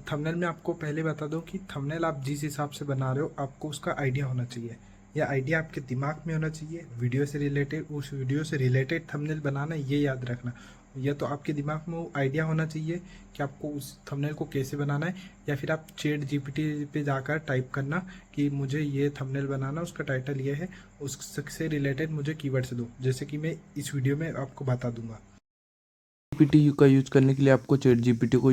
Thumbnail में आपको पहले बता दूं कि थंबनेल आप जिस हिसाब से बना रहे हो आपको उसका आइडिया होना चाहिए। या आइडिया आपके दिमाग में होना चाहिए, वीडियो से रिलेटेड, उस वीडियो से रिलेटेड थंबनेल बनाना, ये याद रखना। या तो आपके दिमाग में वो आइडिया होना चाहिए कि आपको उस थंबनेल को कैसे बनाना है, या फिर आप चैट जीपीटी पे जाकर टाइप करना कि मुझे ये थंबनेल बनाना, उसका टाइटल ये है, उससे रिलेटेड मुझे कीवर्ड्स दो, जैसे कि मैं इस वीडियो में आपको बता दूंगा। जीपीटी का यूज़ करने के लिए आपको चैट जीपीटी को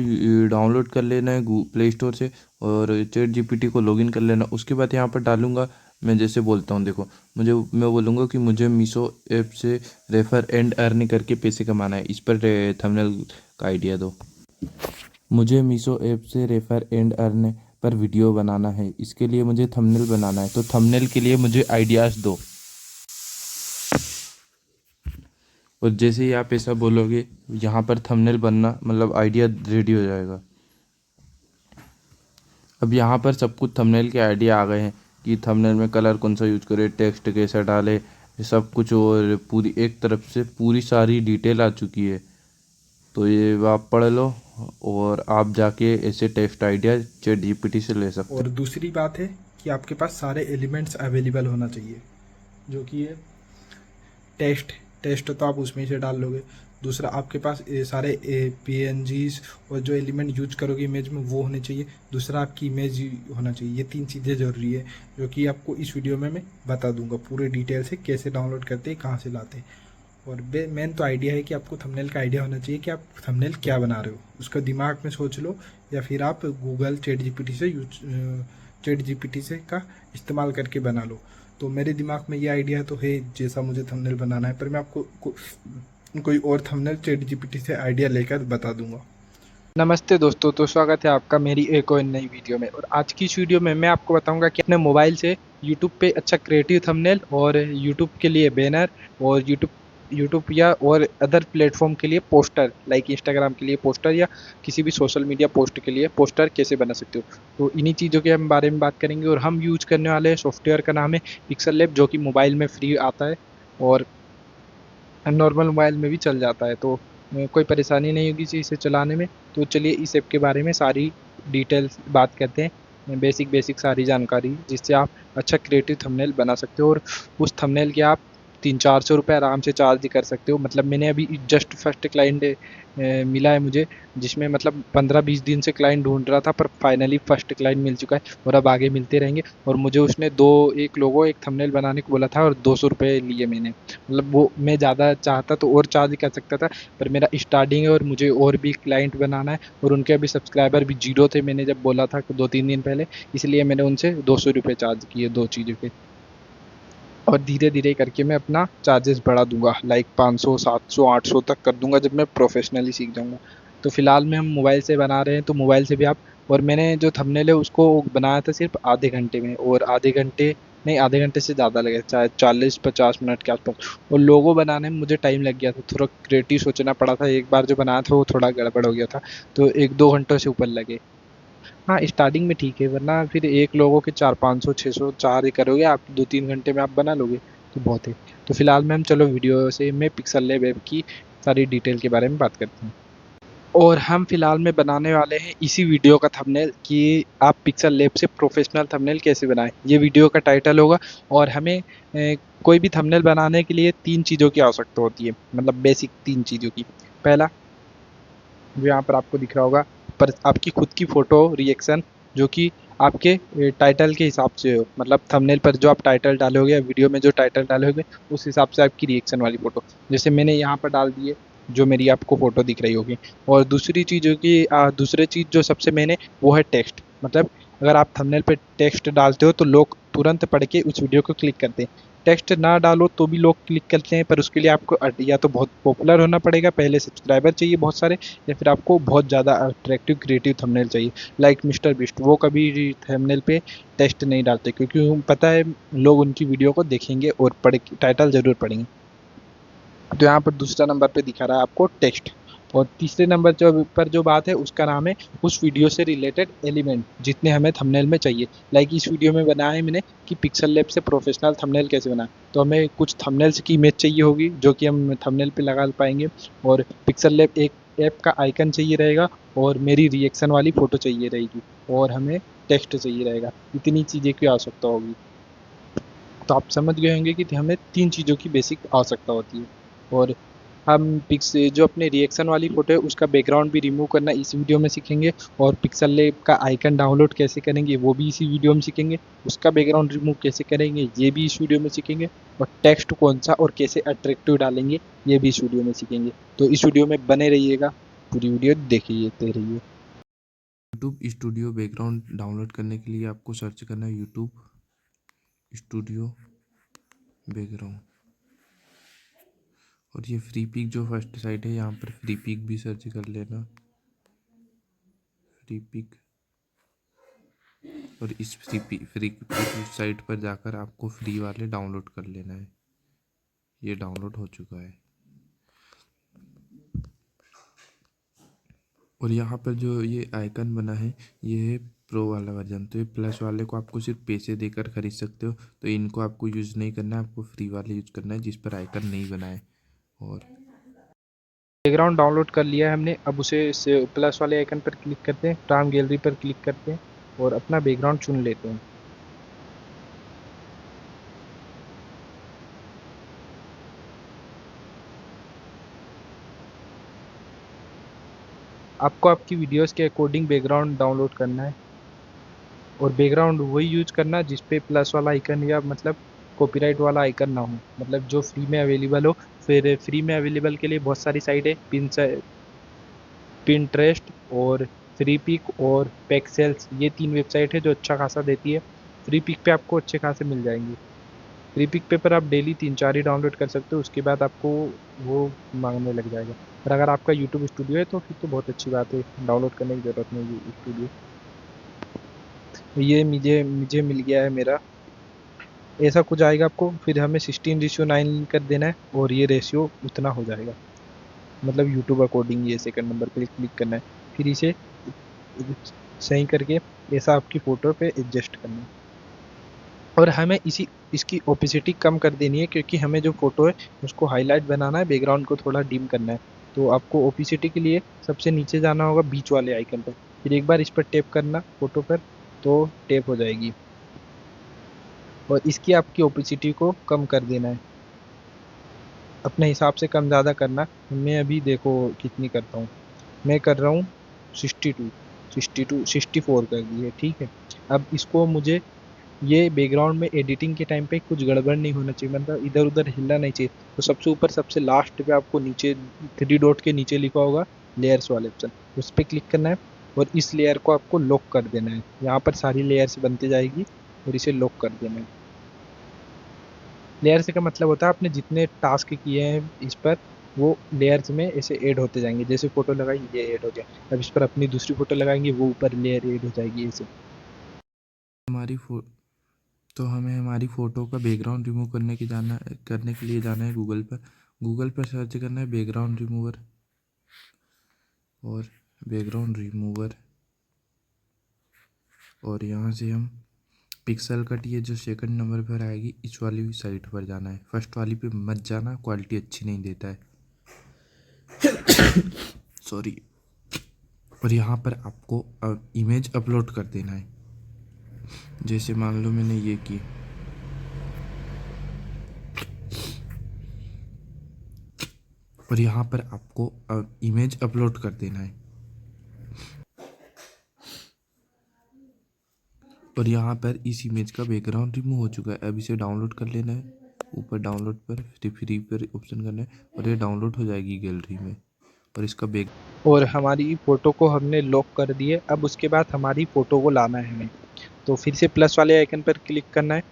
डाउनलोड कर लेना है प्ले स्टोर से, और चैट जीपीटी को लॉगिन कर लेना। उसके बाद यहाँ पर डालूंगा, मैं जैसे बोलता हूँ, देखो मैं बोलूँगा कि मुझे मीशो ऐप से रेफर एंड अर्न करके पैसे कमाना है। इस पर थंबनेल का आइडिया दो। मुझे मीशो ऐप से रेफर एंड अर्न पर वीडियो बनाना है, इसके लिए मुझे थंबनेल बनाना है, तो थंबनेल के लिए मुझे आइडियाज़ दो। और जैसे ही आप ऐसा बोलोगे, यहाँ पर थंबनेल बनना मतलब आइडिया रेडी हो जाएगा। अब यहाँ पर सब कुछ थंबनेल के आइडिया आ गए हैं कि थंबनेल में कलर कौन सा यूज करें, टेक्स्ट कैसा डाले, ये सब कुछ, और पूरी एक तरफ से पूरी सारी डिटेल आ चुकी है। तो ये आप पढ़ लो, और आप जाके ऐसे टेक्स्ट आइडिया चैट जीपीटी से ले सकते और दूसरी बात है कि आपके पास सारे एलिमेंट्स अवेलेबल होना चाहिए, जो कि है टेस्ट। टेस्ट तो आप उसमें से डाल लोगे। दूसरा, आपके पास सारे PNGs और जो एलिमेंट यूज करोगे इमेज में वो होने चाहिए। दूसरा, आपकी इमेज होना चाहिए। ये 3 चीज़ें ज़रूरी है, जो कि आपको इस वीडियो में मैं बता दूंगा पूरे डिटेल से, कैसे डाउनलोड करते हैं, कहाँ से लाते हैं। और मेन तो आइडिया है कि आपको थंबनेल का आइडिया होना चाहिए कि आप थंबनेल क्या बना रहे हो, उसका दिमाग में सोच लो, या फिर आप गूगल चैट जीपीटी से का इस्तेमाल करके बना लो। तो मेरे दिमाग में ये आइडिया तो है जैसा मुझे थंबनेल बनाना है, पर मैं आपको कोई और थंबनेल चैट जीपीटी से आइडिया लेकर बता दूंगा। नमस्ते दोस्तों, तो स्वागत है आपका मेरी एक और नई वीडियो में। और आज की इस वीडियो में मैं आपको बताऊंगा कि अपने मोबाइल से यूट्यूब पे अच्छा क्रिएटिव थंबनेल और यूट्यूब के लिए बैनर और यूट्यूब या और अदर प्लेटफॉर्म के लिए पोस्टर, लाइक इंस्टाग्राम के लिए पोस्टर या किसी भी सोशल मीडिया पोस्ट के लिए पोस्टर कैसे बना सकते हो। तो इन्हीं चीज़ों के हम बारे में बात करेंगे। और हम यूज करने वाले सॉफ्टवेयर का नाम है पिक्सल लैब, जो कि मोबाइल में फ्री आता है और नॉर्मल मोबाइल में भी चल जाता है। तो कोई परेशानी नहीं होगी इसे चलाने में। तो चलिए इस ऐप के बारे में सारी डिटेल्स बात करते हैं, बेसिक सारी जानकारी, जिससे आप अच्छा क्रिएटिव थंबनेल बना सकते हो। और उस थंबनेल के आप 300-400 रुपये आराम से चार्ज भी कर सकते हो। मतलब मैंने अभी जस्ट फर्स्ट क्लाइंट मिला है मुझे, जिसमें मतलब 15-20 दिन से क्लाइंट ढूंढ रहा था, पर फाइनली फर्स्ट क्लाइंट मिल चुका है और अब आगे मिलते रहेंगे। और मुझे उसने एक लोगो एक थंबनेल बनाने को बोला था और 200 रुपये लिए मैंने। मतलब वो मैं ज़्यादा चाहता तो और चार्ज कर सकता था, पर मेरा स्टार्टिंग है और मुझे और भी क्लाइंट बनाना है और उनके अभी सब्सक्राइबर भी 0 थे, मैंने जब बोला था 2-3 दिन पहले, इसलिए मैंने उनसे 200 रुपये चार्ज किए 2 चीज़ों के। और धीरे धीरे करके मैं अपना चार्जेस बढ़ा दूंगा, लाइक 500, 700, 800 तक कर दूंगा जब मैं प्रोफेशनली सीख जाऊंगा। तो फिलहाल में हम मोबाइल से बना रहे हैं, तो मोबाइल से भी आप, और मैंने जो थंबनेल है उसको बनाया था सिर्फ आधे घंटे में, और आधे घंटे नहीं, आधे घंटे से ज़्यादा लगे, चाहे 40-50 मिनट के आसपास। और लोगो बनाने में मुझे टाइम लग गया था, थोड़ा क्रिएटिव सोचना पड़ा था। एक बार जो बनाया था वो थोड़ा गड़बड़ हो गया था, तो 1-2 घंटों से ऊपर लगे। हाँ, स्टार्टिंग में ठीक है, वरना फिर एक लोगों के 400-500-600 चार्ज करोगे आप, 2-3 घंटे में आप बना लोगे तो बहुत है। तो फिलहाल में हम चलो वीडियो से मैं पिक्सल लैब ऐप की सारी डिटेल के बारे में बात करते हैं। और हम फिलहाल में बनाने वाले हैं इसी वीडियो का थंबनेल कि आप पिक्सल लैब से प्रोफेशनल थंबनेल कैसे बनाएं, ये वीडियो का टाइटल होगा। और हमें कोई भी थंबनेल बनाने के लिए 3 चीज़ों की आवश्यकता होती है, मतलब बेसिक 3 चीज़ों की। पहला, जो यहाँ पर आपको दिख रहा होगा, पर आपकी खुद की फ़ोटो रिएक्शन, जो कि आपके टाइटल के हिसाब से हो, मतलब थंबनेल पर जो आप टाइटल डालोगे या वीडियो में जो टाइटल डालोगे उस हिसाब से आपकी रिएक्शन वाली फ़ोटो, जैसे मैंने यहाँ पर डाल दी है, जो मेरी आपको फ़ोटो दिख रही होगी। और दूसरी चीज़ होगी, दूसरी चीज़ जो सबसे मेन है वो है टेक्स्ट। मतलब अगर आप थंबनेल पे टेक्स्ट डालते हो तो लोग तुरंत पढ़ के उस वीडियो को क्लिक करते हैं। टेक्स्ट ना डालो तो भी लोग क्लिक करते हैं, पर उसके लिए आपको या तो बहुत पॉपुलर होना पड़ेगा, पहले सब्सक्राइबर चाहिए बहुत सारे, या फिर आपको बहुत ज़्यादा अट्रैक्टिव क्रिएटिव थंबनेल चाहिए, लाइक मिस्टर बीस्ट। वो कभी थंबनेल पे टेक्स्ट नहीं डालते, क्योंकि उनको पता है लोग उनकी वीडियो को देखेंगे और पढ़ टाइटल ज़रूर पढ़ेंगे। तो यहाँ पर दूसरा नंबर पे दिखा रहा है आपको टेक्स्ट। और तीसरे नंबर जो बात है उसका नाम है उस वीडियो से रिलेटेड एलिमेंट जितने हमें थंबनेल में चाहिए। लाइक इस वीडियो में बनाया है मैंने कि पिक्सल लैब से प्रोफेशनल थंबनेल कैसे बनाए, तो हमें कुछ थंबनेल्स की इमेज चाहिए होगी जो कि हम थंबनेल पे लगा पाएंगे। और पिक्सल लैब एक ऐप का आइकन चाहिए रहेगा और मेरी रिएक्शन वाली फ़ोटो चाहिए रहेगी और हमें टेक्स्ट चाहिए रहेगा। इतनी चीज़ें की आवश्यकता होगी। तो आप समझ गए होंगे कि हमें 3 चीज़ों की बेसिक आवश्यकता होती है। और हम पिक्स जो अपने रिएक्शन वाली फ़ोटो है उसका बैकग्राउंड भी रिमूव करना इस वीडियो में सीखेंगे और पिक्सेल लैब का आइकन डाउनलोड कैसे करेंगे वो भी इसी वीडियो में सीखेंगे। उसका बैकग्राउंड रिमूव कैसे करेंगे ये भी इस वीडियो में सीखेंगे और टेक्स्ट कौन सा और कैसे अट्रैक्टिव डालेंगे ये भी इस वीडियो में सीखेंगे। तो इस वीडियो में बने रहिएगा, पूरी वीडियो देखते रहिए। यूट्यूब स्टूडियो बैकग्राउंड डाउनलोड करने के लिए आपको सर्च करना है यूट्यूब स्टूडियो बैकग्राउंड। और ये फ्री पिक जो फर्स्ट साइट है यहाँ पर फ्री पिक भी सर्च कर लेना, फ्री पिक। और इस फ्री पिक साइट पर जाकर आपको फ्री वाले डाउनलोड कर लेना है। ये डाउनलोड हो चुका है। और यहाँ पर जो ये आइकन बना है ये है प्रो वाला वर्जन। तो ये प्लस वाले को आपको सिर्फ पैसे देकर खरीद सकते हो, तो इनको आपको यूज़ नहीं करना है, आपको फ्री वाले यूज़ करना है जिस पर आइकन नहीं बना है। और बैकग्राउंड डाउनलोड कर लिया है हमने। अब उसे प्लस वाले आइकन पर क्लिक करते हैं, फ्रॉम गैलरी पर क्लिक करते हैं और अपना बैकग्राउंड चुन लेते हैं। आपको आपकी वीडियोस के अकॉर्डिंग बैकग्राउंड डाउनलोड करना है और बैकग्राउंड वही यूज करना जिस पे प्लस वाला आइकन या मतलब कॉपीराइट वाला आइकन ना हो, मतलब जो फ्री में अवेलेबल हो। फिर फ्री में अवेलेबल के लिए बहुत सारी साइट है, पिंटरेस्ट और फ्री पिक और पेक्सेल्स, ये 3 वेबसाइट है जो अच्छा खासा देती है। फ्री पिक पे आपको अच्छे खासे मिल जाएंगे। फ्री पिक पे पर आप डेली 3-4 ही डाउनलोड कर सकते हो, उसके बाद आपको वो मांगने लग जाएगा। पर अगर आपका यूट्यूब स्टूडियो है तो फिर तो बहुत अच्छी बात है, डाउनलोड करने की ज़रूरत नहीं है स्टूडियो। ये मुझे मुझे मिल गया है मेरा, ऐसा कुछ आएगा आपको। फिर हमें 16:9 कर देना है और ये रेशियो उतना हो जाएगा, मतलब यूट्यूब अकॉर्डिंग ये सेकंड नंबर पे क्लिक करना है। फिर इसे सही करके ऐसा आपकी फ़ोटो पे एडजस्ट करना है और हमें इसकी ओपेसिटी कम कर देनी है क्योंकि हमें जो फ़ोटो है उसको हाईलाइट बनाना है, बैकग्राउंड को थोड़ा डिम करना है। तो आपको ओपेसिटी के लिए सबसे नीचे जाना होगा बीच वाले आइकन पर, फिर एक बार इस पर टैप करना फ़ोटो पर, तो टैप हो जाएगी और इसकी आपकी ओपेसिटी को कम कर देना है, अपने हिसाब से कम ज़्यादा करना। मैं अभी देखो कितनी करता हूँ, मैं कर रहा हूँ 64 कर दी है, ठीक है। अब इसको मुझे ये बैकग्राउंड में एडिटिंग के टाइम पे कुछ गड़बड़ नहीं होना चाहिए, मतलब इधर उधर हिलना नहीं चाहिए। तो सबसे ऊपर सबसे लास्ट पे आपको नीचे 3 डॉट के नीचे लिखा होगा लेयर्स वाले ऑप्शन, उस पर क्लिक करना है और इस लेयर को आपको लॉक कर देना है। यहाँ पर सारी लेयर्स बनती जाएगी और इसे लॉक कर देना है। लेयर्स का मतलब होता है आपने जितने टास्क किए हैं इस पर, वो लेयर्स में ऐसे ऐड होते जाएंगे। जैसे फ़ोटो लगाई ये ऐड हो गया, अब इस पर अपनी दूसरी फ़ोटो लगाएंगे वो ऊपर लेयर ऐड हो जाएगी ऐसे। हमारी तो हमें हमारी फ़ोटो का बैकग्राउंड रिमूव करने के लिए जाना है गूगल पर सर्च करना है बैकग्राउंड रिमूवर। और बैकग्राउंड रिमूवर, और यहाँ से हम पिक्सल कट, ये जो सेकंड नंबर पर आएगी इस वाली साइट पर जाना है, फर्स्ट वाली पे मत जाना, क्वालिटी अच्छी नहीं देता है। सॉरी। और यहाँ पर आपको इमेज अपलोड कर देना है। जैसे मान लो मैंने ये की, और यहाँ पर आपको इमेज अपलोड कर देना है। और यहाँ पर इस इमेज का बैकग्राउंड रिमूव हो चुका है। अब इसे डाउनलोड कर लेना है, ऊपर डाउनलोड पर फ्री पर ऑप्शन करना है और ये डाउनलोड हो जाएगी गैलरी में। और इसका बैक और हमारी फ़ोटो को हमने लॉक कर दिए। अब उसके बाद हमारी फ़ोटो को लाना है हमें, तो फिर से प्लस वाले आइकन पर क्लिक करना है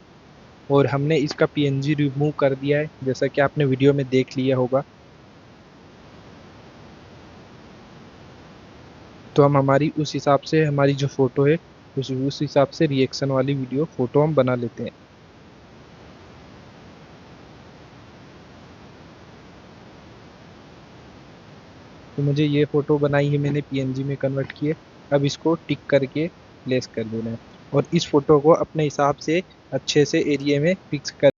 और हमने इसका पीएनजी रिमूव कर दिया है जैसा कि आपने वीडियो में देख लिया होगा। तो हम हमारी उस हिसाब से हमारी जो फ़ोटो है उस हिसाब से रिएक्शन वाली वीडियो फ़ोटो हम बना लेते हैं। तो मुझे ये फ़ोटो बनाई है मैंने, पीएनजी में कन्वर्ट किए। अब इसको टिक करके प्लेस कर देना है और इस फ़ोटो को अपने हिसाब से अच्छे से एरिया में फिक्स कर।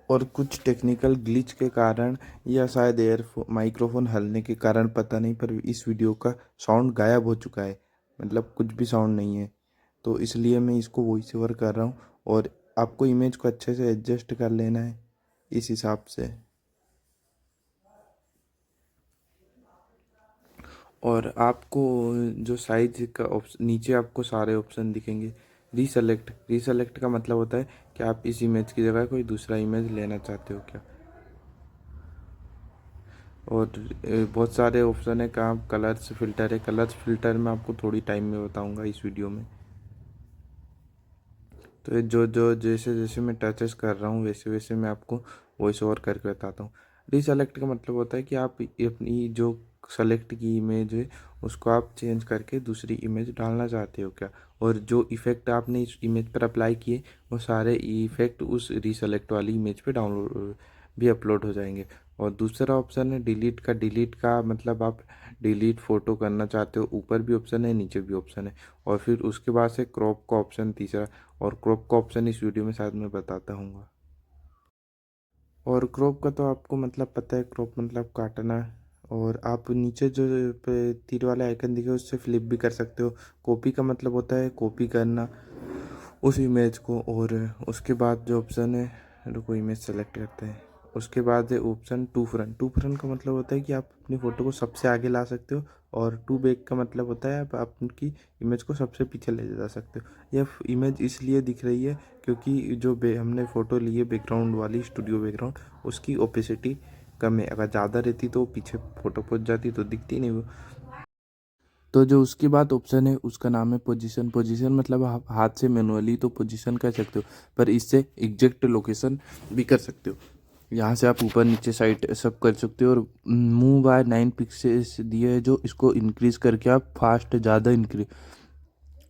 और कुछ टेक्निकल ग्लिच के कारण या शायद माइक्रोफोन हलने के कारण पता नहीं, पर इस वीडियो का साउंड गायब हो चुका है, मतलब कुछ भी साउंड नहीं है। तो इसलिए मैं इसको वॉइस ओवर कर रहा हूँ, और आपको इमेज को अच्छे से एडजस्ट कर लेना है इस हिसाब से। और आपको जो साइज का ऑप्शन, नीचे आपको सारे ऑप्शन दिखेंगे। रीसेलेक्ट का मतलब होता है कि आप इस इमेज की जगह कोई दूसरा इमेज लेना चाहते हो क्या। और बहुत सारे ऑप्शन है, कहाँ कलर्स फिल्टर है। कलर्स फिल्टर मैं आपको थोड़ी टाइम में बताऊंगा इस वीडियो में। तो ये जो जो जैसे जैसे मैं टचेस कर रहा हूँ वैसे वैसे मैं आपको वॉइस ओवर करके बताता हूँ। रीसेलेक्ट का मतलब होता है कि आप अपनी जो सेलेक्ट की इमेज है उसको आप चेंज करके दूसरी इमेज डालना चाहते हो क्या। और जो इफ़ेक्ट आपने इस इमेज पर अप्लाई किए वो सारे इफ़ेक्ट उस रीसेलेक्ट वाली इमेज पे डाउनलोड भी अपलोड हो जाएंगे। और दूसरा ऑप्शन है डिलीट का मतलब आप डिलीट फ़ोटो करना चाहते हो, ऊपर भी ऑप्शन है नीचे भी ऑप्शन है। और फिर उसके बाद से क्रॉप का ऑप्शन तीसरा, और क्रॉप का ऑप्शन इस वीडियो में शायद मैं बताता हूँ। और क्रॉप का तो आपको मतलब पता है, क्रॉप मतलब काटना है। और आप नीचे जो पे तीर वाला आइकन दिखे उससे फ्लिप भी कर सकते हो। कॉपी का मतलब होता है कॉपी करना उस इमेज को। और उसके बाद जो ऑप्शन है, रुको इमेज सेलेक्ट करते हैं। उसके बाद है ऑप्शन टू फ्रंट का मतलब होता है कि आप अपनी फ़ोटो को सबसे आगे ला सकते हो। और टू बैक का मतलब होता है आप आपकी इमेज को सबसे पीछे ले जा सकते हो। यह इमेज इसलिए दिख रही है क्योंकि जो हमने फ़ोटो ली है बैकग्राउंड वाली, स्टूडियो बैकग्राउंड, उसकी ओपेसिटी कम है। अगर ज़्यादा रहती तो पीछे फ़ोटो पहुंच जाती तो दिखती नहीं वो। तो जो उसके बाद ऑप्शन है उसका नाम है पोजीशन मतलब आप हाथ से मैनुअली तो पोजीशन कर सकते हो, पर इससे एग्जैक्ट लोकेशन भी कर सकते हो। यहाँ से आप ऊपर नीचे साइड सब कर सकते हो। और मूव बाय 9 पिक्सेस दिए है जो इसको इंक्रीज करके आप फास्ट ज़्यादा इंक्रीज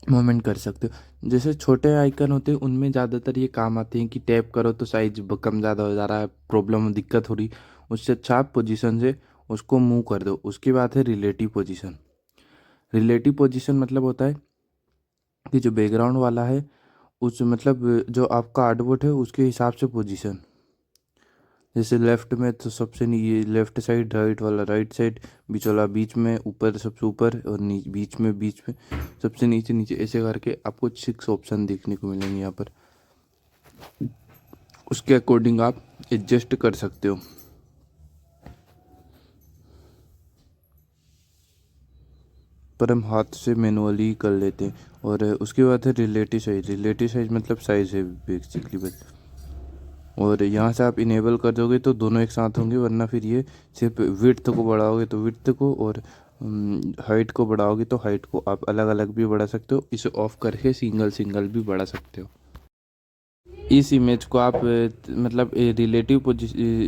मूवमेंट कर सकते हो। जैसे छोटे आइकन होते हैं उनमें ज़्यादातर ये काम आते हैं कि टैप करो तो साइज कम ज़्यादा हो जा रहा है, प्रॉब्लम दिक्कत हो रही। उससे अच्छा आप पोजीशन से उसको मूव कर दो। उसके बाद है रिलेटिव पोजीशन मतलब होता है कि जो बैकग्राउंड वाला है उस मतलब जो आपका आर्टवर्क है उसके हिसाब से पोजीशन। जैसे लेफ्ट में तो सबसे ये लेफ्ट साइड, राइट वाला राइट साइड, बीच वाला बीच में, ऊपर सबसे ऊपर, और बीच में सबसे नीचे नीचे, ऐसे करके आपको 6 ऑप्शन देखने को मिलेंगे यहाँ पर। उसके अकॉर्डिंग आप एडजस्ट कर सकते हो। पर हम हाथ से मैनुअली कर लेते हैं। और उसके बाद है रिलेटिव साइज मतलब साइज है बेसिकली बस। और यहाँ से आप इनेबल कर दोगे तो दोनों एक साथ होंगे, वरना फिर ये सिर्फ विड्थ को बढ़ाओगे तो विड्थ को, और हाइट को बढ़ाओगे तो हाइट को। आप अलग अलग भी बढ़ा सकते हो, इसे ऑफ करके सिंगल सिंगल भी बढ़ा सकते हो। इस इमेज को आप मतलब रिलेटिव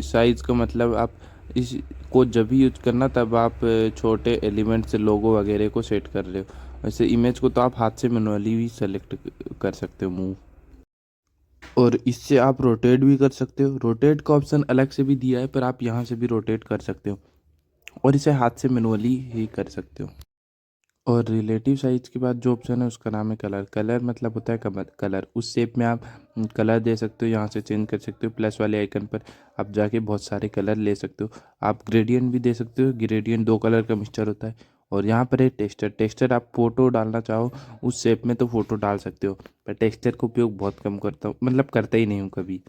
साइज का मतलब आप इस को जब भी यूज करना तब आप छोटे एलिमेंट से लोगो वगैरह को सेट कर रहे हो। वैसे इमेज को तो आप हाथ से मैनुअली भी सेलेक्ट कर सकते हो मूव। और इससे आप रोटेट भी कर सकते हो। रोटेट का ऑप्शन अलग से भी दिया है, पर आप यहाँ से भी रोटेट कर सकते हो, और इसे हाथ से मैनुअली ही कर सकते हो। और रिलेटिव साइज के बाद जो ऑप्शन है उसका नाम है कलर मतलब होता है कलर। उस शेप में आप कलर दे सकते हो, यहाँ से चेंज कर सकते हो। प्लस वाले आइकन पर आप जाके बहुत सारे कलर ले सकते हो। आप ग्रेडियंट भी दे सकते हो, ग्रेडियंट 2 कलर का मिक्सचर होता है। और यहाँ पर है टेक्सचर आप फोटो डालना चाहो उस शेप में तो फोटो डाल सकते हो, पर टेक्सचर का उपयोग बहुत कम करता हूँ, मतलब करता ही नहीं हूँ कभी।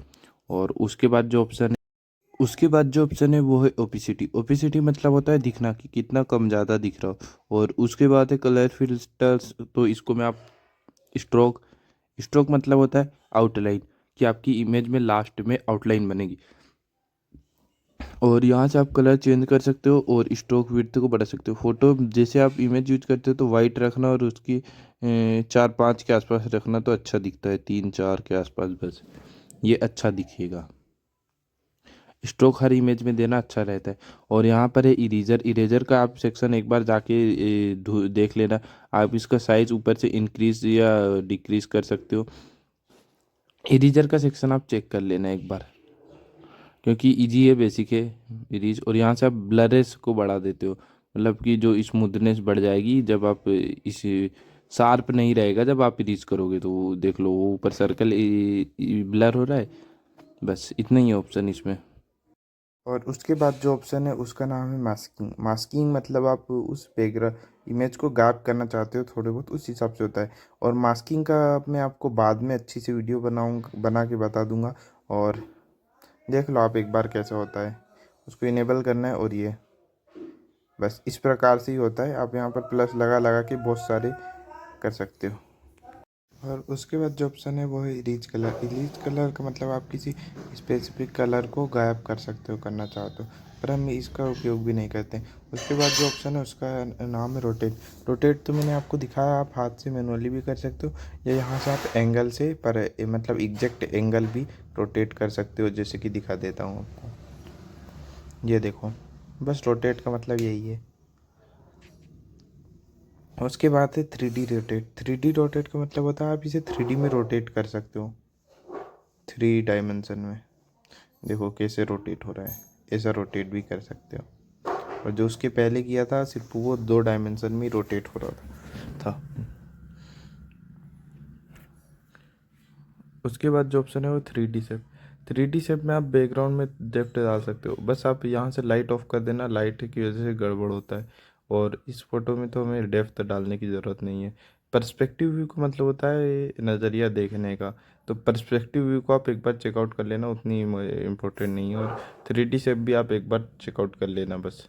और उसके बाद जो ऑप्शन है वो है ओपिसिटी मतलब होता है दिखना, कि कितना कम ज़्यादा दिख रहा हो। और उसके बाद है कलर फिल्टर्स, तो इसको मैं आप स्ट्रोक स्ट्रोक मतलब होता है आउटलाइन, कि आपकी इमेज में लास्ट में आउटलाइन बनेगी। और यहाँ से आप कलर चेंज कर सकते हो और स्ट्रोक विड्थ को बढ़ा सकते हो। फोटो जैसे आप इमेज यूज करते हो तो वाइट रखना, और उसकी 4-5 के आसपास रखना तो अच्छा दिखता है, 3-4 के आसपास बस, ये अच्छा दिखेगा। स्ट्रोक हर इमेज में देना अच्छा रहता है। और यहाँ पर है इरेजर का आप सेक्शन एक बार जाके देख लेना। आप इसका साइज ऊपर से इंक्रीज या डिक्रीज कर सकते हो। इरेजर का सेक्शन आप चेक कर लेना एक बार, क्योंकि इजी है, बेसिक है इरीज। और यहाँ से आप ब्लरेस को बढ़ा देते हो, मतलब कि जो स्मूथनेस बढ़ जाएगी जब आप इस शार्प नहीं रहेगा जब आप इरीज करोगे। तो वो देख लो वो ऊपर सर्कल ब्लर हो रहा है, बस इतना ही है ऑप्शन इसमें। और उसके बाद जो ऑप्शन है उसका नाम है मास्किंग। मास्किंग मतलब आप उस बैकग्राउंड इमेज को गायब करना चाहते हो थोड़े बहुत, उस हिसाब से होता है। और मास्किंग का मैं आपको बाद में अच्छी सी वीडियो बना के बता दूंगा, और देख लो आप एक बार कैसा होता है। उसको इनेबल करना है और ये बस इस प्रकार से ही होता है। आप यहाँ पर प्लस लगा लगा के बहुत सारे कर सकते हो। और उसके बाद जो ऑप्शन है वो है इरेज कलर। इरेज कलर का मतलब आप किसी स्पेसिफिक कलर को गायब कर सकते हो, करना चाहते हो, पर हम इसका उपयोग भी नहीं करते। उसके बाद जो ऑप्शन है उसका नाम है रोटेट। रोटेट तो मैंने आपको दिखाया, आप हाथ से मैनुअली भी कर सकते हो, या यहाँ से आप एंगल से पर मतलब एग्जैक्ट एंगल भी रोटेट कर सकते हो, जैसे कि दिखा देता हूँ आपको। ये देखो, बस रोटेट का मतलब यही है। और उसके बाद है 3D रोटेट। 3D रोटेट का मतलब होता है आप इसे 3D में रोटेट कर सकते हो, 3 डायमेंशन में। देखो कैसे रोटेट हो रहा है, ऐसा रोटेट भी कर सकते हो। और जो उसके पहले किया था सिर्फ वो 2 डायमेंशन में रोटेट हो रहा था। उसके बाद जो ऑप्शन है वो 3D शेप। 3D शेप में आप बैकग्राउंड में डेप्थ डाल सकते हो। बस आप यहाँ से लाइट ऑफ कर देना, लाइट की वजह से गड़बड़ होता है। और इस फोटो में तो हमें डेप्थ डालने की ज़रूरत नहीं है। पर्सपेक्टिव व्यू का मतलब होता है नज़रिया देखने का। तो पर्सपेक्टिव व्यू को आप एक बार चेकआउट कर लेना, उतनी इम्पोर्टेंट नहीं है। और 3D शेप भी आप एक बार चेकआउट कर लेना बस।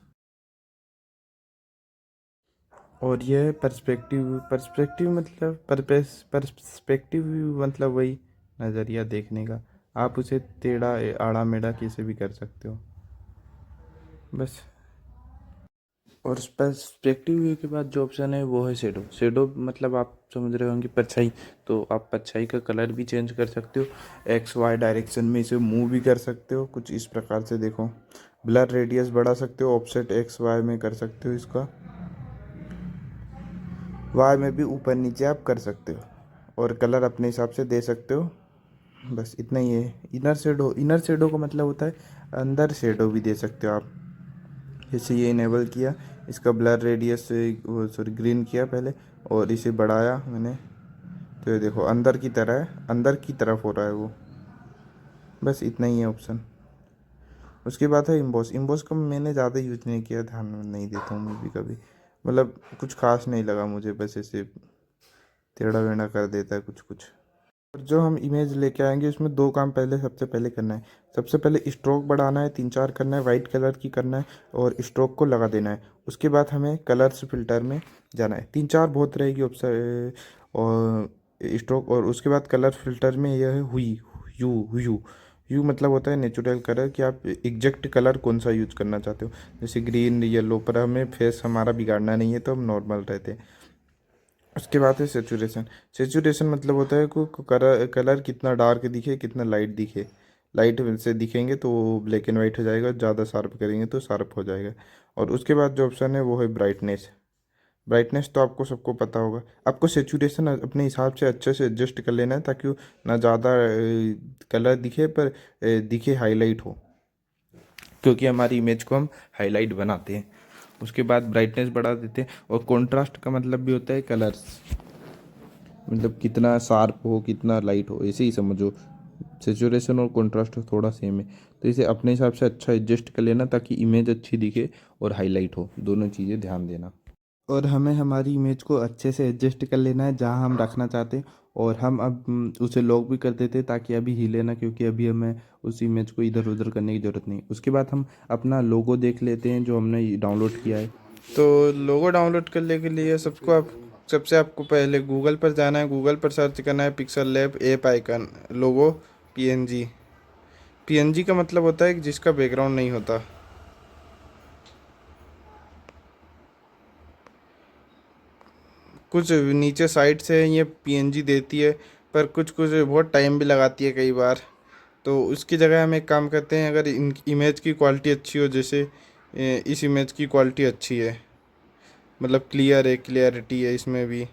और ये है पर्सपेक्टिव। पर्सपेक्टिव मतलब पर्सपेक्टिव व्यू मतलब वही नज़रिया देखने का। आप उसे टेढ़ा आड़ा मेढ़ा कैसे भी कर सकते हो बस। और पर्सपेक्टिव व्यू के बाद जो ऑप्शन है वो है शेडो। शेडो मतलब आप समझ रहे होंगे परछाई। तो आप परछाई का कलर भी चेंज कर सकते हो, एक्स वाई डायरेक्शन में इसे मूव भी कर सकते हो कुछ इस प्रकार से। देखो, ब्लर रेडियस बढ़ा सकते हो, ऑफसेट एक्स वाई में कर सकते हो, इसका वाई में भी ऊपर नीचे आप कर सकते हो, और कलर अपने हिसाब से दे सकते हो। बस इतना ही है। इनर शेडो, इनर शेडो का मतलब होता है अंदर शेडो भी दे सकते हो आप। जैसे ये इनेबल किया, इसका ब्लर रेडियस सॉरी ग्रीन किया पहले, और इसे बढ़ाया मैंने, तो ये देखो अंदर की तरह है, अंदर की तरफ हो रहा है वो। बस इतना ही है ऑप्शन। उसके बाद है इम्बॉस। इम्बॉस का मैंने ज़्यादा यूज नहीं किया, ध्यान में नहीं देता हूँ मैं भी कभी, मतलब कुछ खास नहीं लगा मुझे, बस ऐसे टेढ़ा वेढ़ा कर देता है कुछ कुछ। और जो हम इमेज लेके आएंगे उसमें 2 काम पहले सबसे पहले करना है। सबसे पहले स्ट्रोक बढ़ाना है, 3-4 करना है, वाइट कलर की करना है, और स्ट्रोक को लगा देना है। उसके बाद हमें कलर्स फिल्टर में जाना है, 3-4 बहुत रहेगी ऑप्शन। और स्ट्रोक, और उसके बाद कलर फिल्टर में यह है हुई, यू यू यू मतलब होता है नेचुरल कलर, कि आप एग्जैक्ट कलर कौन सा यूज करना चाहते हो। जैसे ग्रीन येलो, पर हमें फेस हमारा बिगाड़ना नहीं है तो हम नॉर्मल रहते हैं। उसके बाद है सेचुरेशन। सेचुरेशन मतलब होता है को कलर कलर कितना डार्क दिखे, कितना लाइट दिखे। लाइट से दिखेंगे तो ब्लैक एंड वाइट हो जाएगा, ज़्यादा शार्प करेंगे तो शार्प हो जाएगा। और उसके बाद जो ऑप्शन है वो है ब्राइटनेस। ब्राइटनेस तो आपको सबको पता होगा। आपको सेचुरेशन अपने हिसाब से अच्छे से एडजस्ट कर लेना है, ताकि वो ना ज़्यादा कलर दिखे पर दिखे हाईलाइट हो, क्योंकि हमारी इमेज को हम हाईलाइट बनाते हैं। उसके बाद ब्राइटनेस बढ़ा देते हैं। और कॉन्ट्रास्ट का मतलब भी होता है कलर्स, मतलब कितना शार्प हो कितना लाइट हो, ऐसे ही समझो। सेचुरेशन और कॉन्ट्रास्ट थोड़ा सेम है, तो इसे अपने हिसाब से अच्छा एडजस्ट कर लेना, ताकि इमेज अच्छी दिखे और हाईलाइट हो, दोनों चीज़ें ध्यान देना। और हमें हमारी इमेज को अच्छे से एडजस्ट कर लेना है जहाँ हम रखना चाहते हैं। और हम अब उसे लॉक भी कर देते हैं, ताकि अभी हिले ना, क्योंकि अभी हमें उस इमेज को इधर उधर करने की ज़रूरत नहीं। उसके बाद हम अपना लोगो देख लेते हैं जो हमने डाउनलोड किया है। तो लोगो डाउनलोड करने के लिए सबसे आपको पहले गूगल पर जाना है। गूगल पर सर्च करना है पिक्सल लैब ऐप आइकन लोगो पीएनजी। पीएनजी का मतलब होता है कि जिसका बैकग्राउंड नहीं होता। कुछ नीचे साइड से ये पीएनजी देती है, पर कुछ कुछ बहुत टाइम भी लगाती है कई बार। तो उसकी जगह हम एक काम करते हैं, अगर इन इमेज की क्वालिटी अच्छी हो, जैसे इस इमेज की क्वालिटी अच्छी है, मतलब क्लियर है, क्लियरिटी है इसमें भी,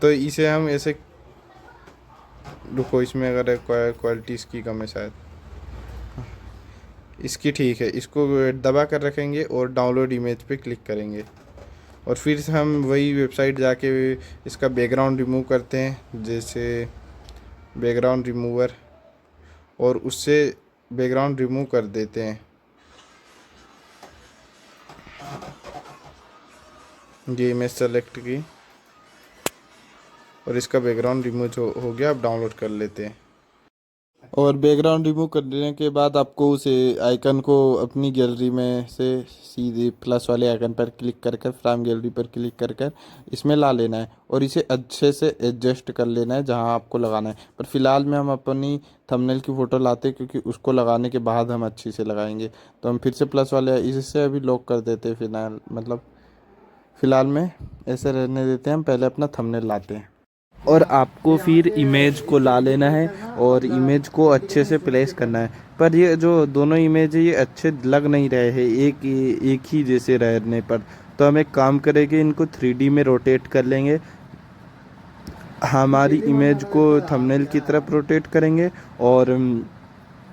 तो इसे हम ऐसे, रुको इसमें अगर क्वालिटी इसकी कम है शायद, इसकी ठीक है, इसको दबा कर रखेंगे और डाउनलोड इमेज पे क्लिक करेंगे। और फिर से हम वही वेबसाइट जाके इसका बैकग्राउंड रिमूव करते हैं, जैसे बैकग्राउंड रिमूवर, और उससे बैकग्राउंड रिमूव कर देते हैं। ये इमेज सेलेक्ट की और इसका बैकग्राउंड रिमूव हो गया। अब डाउनलोड कर लेते हैं। और बैकग्राउंड रिमूव करने के बाद आपको उस आइकन को अपनी गैलरी में से सीधे प्लस वाले आइकन पर क्लिक कर कर फ्रॉम गैलरी पर क्लिक कर कर इसमें ला लेना है और इसे अच्छे से एडजस्ट कर लेना है जहां आपको लगाना है। पर फिलहाल में हम अपनी थंबनेल की फ़ोटो लाते हैं क्योंकि उसको लगाने के बाद हम अच्छी से लगाएंगे। तो हम फिर से प्लस वाले इससे अभी लॉक कर देते हैं। फ़िलहाल में ऐसे रहने देते हैं। हम पहले अपना थंबनेल लाते हैं और आपको फिर इमेज को ला लेना है और इमेज को अच्छे से प्लेस करना है। पर ये जो दोनों इमेज है ये अच्छे लग नहीं रहे हैं एक ही जैसे रहने पर। तो हम एक काम करेंगे, इनको 3D में रोटेट कर लेंगे। हमारी इमेज को थंबनेल की तरफ रोटेट करेंगे और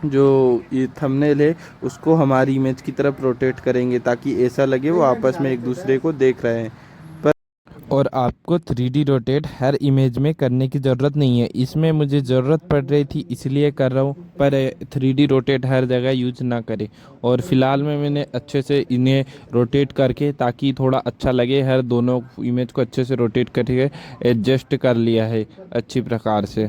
जो ये थंबनेल है उसको हमारी इमेज की तरफ रोटेट करेंगे ताकि ऐसा लगे वो आपस में एक दूसरे को देख रहे हैं। और आपको 3D रोटेट हर इमेज में करने की ज़रूरत नहीं है। इसमें मुझे ज़रूरत पड़ रही थी इसलिए कर रहा हूँ, पर 3D रोटेट हर जगह यूज ना करें। और फिलहाल में मैंने अच्छे से इन्हें रोटेट करके ताकि थोड़ा अच्छा लगे हर दोनों इमेज को अच्छे से रोटेट करके एडजस्ट कर लिया है अच्छी प्रकार से।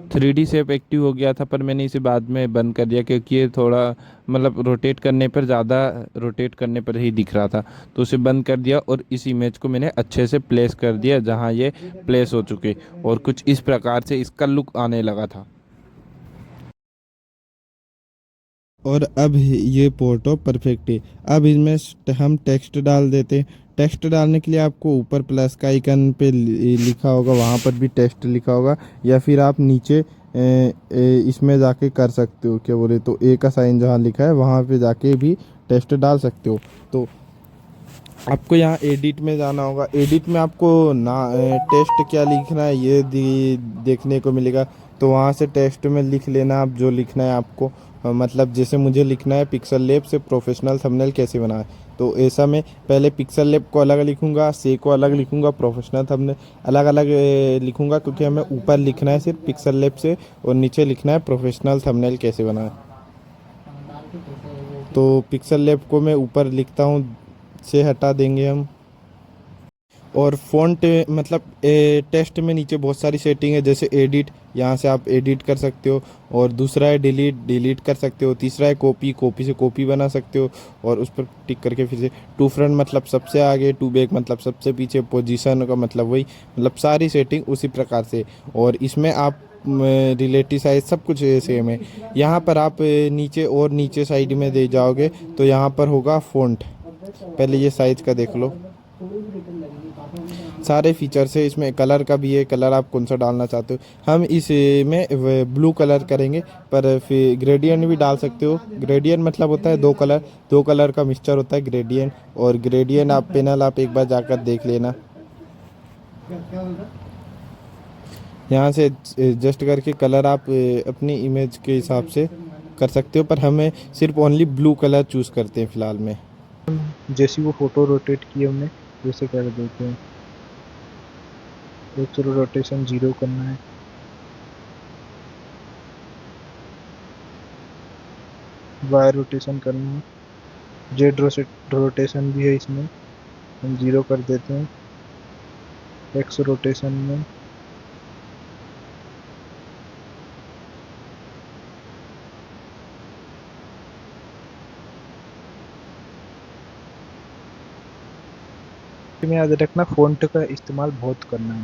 3D शेप एक्टिव हो गया था पर मैंने इसे बाद में बंद कर दिया क्योंकि ये थोड़ा मतलब रोटेट करने पर ज़्यादा रोटेट करने पर ही दिख रहा था, तो उसे बंद कर दिया और इस इमेज को मैंने अच्छे से प्लेस कर दिया जहां ये प्लेस हो चुके और कुछ इस प्रकार से इसका लुक आने लगा था। और अब ये फोटो परफेक्ट है। अब इसमें हम टेक्स्ट डाल देते हैं। टेक्स्ट डालने के लिए आपको ऊपर प्लस का आइकन पे लिखा होगा, वहाँ पर भी टेक्स्ट लिखा होगा, या फिर आप नीचे इसमें जाके कर सकते हो। क्या बोले तो ए का साइन जहाँ लिखा है वहाँ पे जाके भी टेक्स्ट डाल सकते हो। तो आपको यहाँ एडिट में जाना होगा। एडिट में आपको ना टेक्स्ट क्या लिखना है ये देखने को मिलेगा। तो वहाँ से टेक्स्ट में लिख लेना आप जो लिखना है आपको। मतलब जैसे मुझे लिखना है पिक्सल लैब से प्रोफेशनल थंबनेल कैसे बनाए, तो ऐसा मैं पहले पिक्सल लैब को अलग लिखूंगा, से को अलग लिखूंगा, प्रोफेशनल थंबनेल अलग अलग लिखूंगा क्योंकि हमें ऊपर लिखना है सिर्फ पिक्सल लैब से और नीचे लिखना है प्रोफेशनल थंबनेल कैसे बनाए। तो पिक्सल लैब को मैं ऊपर लिखता हूँ, से हटा देंगे हम। और फ़ॉन्ट मतलब टेक्स्ट में नीचे बहुत सारी सेटिंग है जैसे एडिट, यहाँ से आप एडिट कर सकते हो। और दूसरा है डिलीट कर सकते हो। तीसरा है कॉपी से कॉपी बना सकते हो और उस पर टिक करके फिर से टू फ्रंट मतलब सबसे आगे, टू बैक मतलब सबसे पीछे, पोजीशन का मतलब वही, मतलब सारी सेटिंग उसी प्रकार से। और इसमें आप रिलेटिव साइज सब कुछ सेम है। यहाँ पर आप नीचे साइड में दे जाओगे तो यहाँ पर होगा फ़ॉन्ट। पहले ये साइज का देख लो, सारे फीचर्स है इसमें। कलर का भी है, कलर आप कौन सा डालना चाहते हो। हम इसमें ब्लू कलर करेंगे, पर फिर ग्रेडियंट भी डाल सकते हो। ग्रेडियंट मतलब होता है दो कलर का मिक्सचर होता है ग्रेडियंट। और ग्रेडियंट आप पैनल आप एक बार जाकर देख लेना, यहाँ से एडजस्ट करके कलर आप अपनी इमेज के हिसाब से कर सकते हो। पर हमें सिर्फ ओनली ब्लू कलर चूज़ करते हैं फ़िलहाल में। जैसी वो फोटो रोटेट की हमने वैसे कर देते हैं। एक तो रोटेशन 0 करना है, वाई रोटेशन करना है, जेड रोटेशन भी है इसमें, हम 0 कर देते हैं। एक्स रोटेशन में में याद रखना फ़ॉन्ट का इस्तेमाल बहुत करना है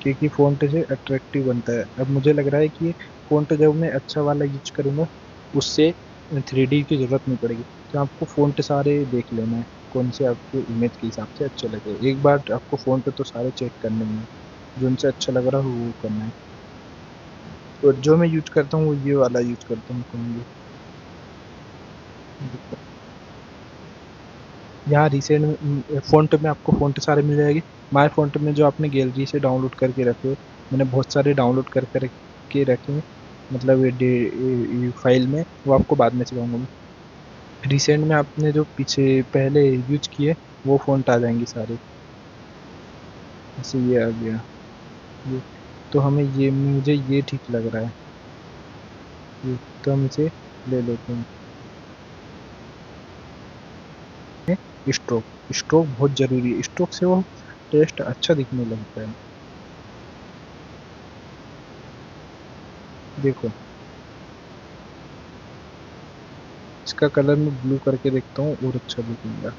क्योंकि फ़ॉन्ट से अट्रैक्टिव बनता है। अब मुझे लग रहा है कि फ़ॉन्ट जब मैं अच्छा वाला यूज करूँगा उससे 3D की ज़रूरत नहीं पड़ेगी। तो आपको फ़ॉन्ट सारे देख लेना है कौन से आपको इमेज के हिसाब से अच्छे लगे। एक बार आपको फ़ॉन्ट तो सारे चेक करने हैं, जो उनसे अच्छा लग रहा हो वो करना है। और जो मैं यूज करता हूँ वो ये वाला यूज करता हूँ। यहाँ रिसेंट फ़ॉन्ट में आपको फ़ॉन्ट सारे मिल जाएंगे। माय फ़ॉन्ट में जो आपने गैलरी से डाउनलोड करके रखे हो, मैंने बहुत सारे डाउनलोड करके रखे हैं, मतलब ये फाइल में, वो आपको बाद में सिखाऊंगा मैं। रिसेंट में आपने जो पीछे पहले यूज किए वो फ़ॉन्ट आ जाएंगे सारे। जैसे ये आ गया ये, तो हमें मुझे ये ठीक लग रहा है। तो हम इसे ले लेते हैं। स्ट्रोक स्ट्रोक बहुत ज़रूरी है, स्ट्रोक से वो टेस्ट अच्छा दिखने लगता है। देखो इसका कलर मैं ब्लू करके देखता हूँ और अच्छा दिखेगा।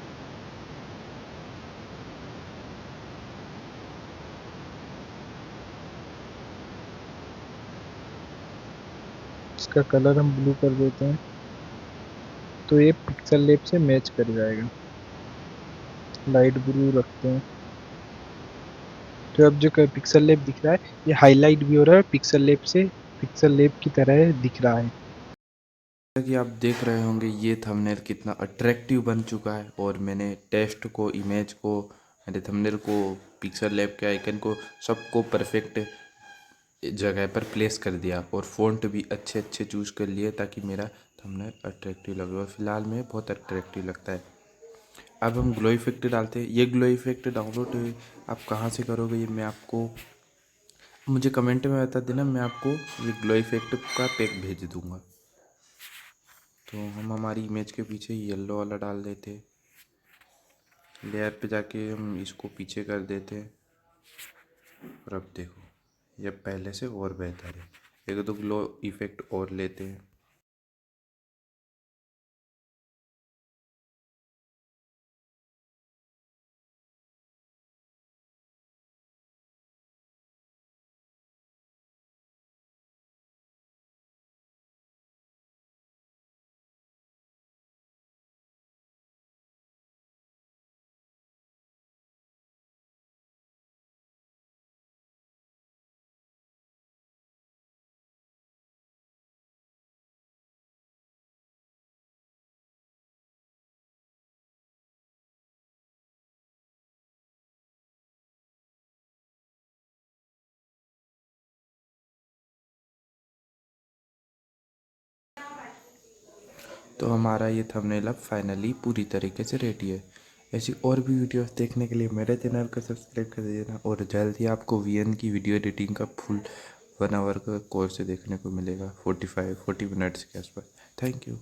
इसका कलर हम ब्लू कर देते हैं तो ये पिक्सल लैब से मैच कर जाएगा। लाइट ब्लू रखते हैं तो अब जो पिक्सल लैब दिख रहा है ये हाईलाइट भी हो रहा है, पिक्सल लैब से पिक्सल लैब की तरह दिख रहा है। जैसा कि आप देख रहे होंगे ये थंबनेल कितना अट्रैक्टिव बन चुका है और मैंने टेक्स्ट को, इमेज को, मेरे थंबनेल को, पिक्सल लैब के आइकन को सबको परफेक्ट जगह पर प्लेस कर दिया और फ़ॉन्ट भी अच्छे अच्छे चूज़ कर लिए ताकि मेरा थंबनेल अट्रैक्टिव लगे और फिलहाल में बहुत अट्रैक्टिव लगता है। अब हम ग्लो इफेक्ट डालते हैं। ये ग्लो इफेक्ट डाउनलोड आप कहाँ से करोगे ये मैं आपको, मुझे कमेंट में बता देना, मैं आपको ये ग्लो इफेक्ट का पैक भेज दूंगा। तो हम हमारी इमेज के पीछे येलो वाला डाल देते हैं, लेयर पे जाके हम इसको पीछे कर देते हैं और अब देखो ये पहले से और बेहतर है। एक दो ग्लो इफेक्ट और लेते हैं। तो हमारा ये थंबनेल अब फाइनली पूरी तरीके से रेडी है। ऐसी और भी वीडियोस देखने के लिए मेरे चैनल को सब्सक्राइब कर देना और जल्द ही आपको वीएन की वीडियो एडिटिंग का फुल 1 आवर का कोर्स देखने को मिलेगा 40 मिनट्स के आसपास। Thank you.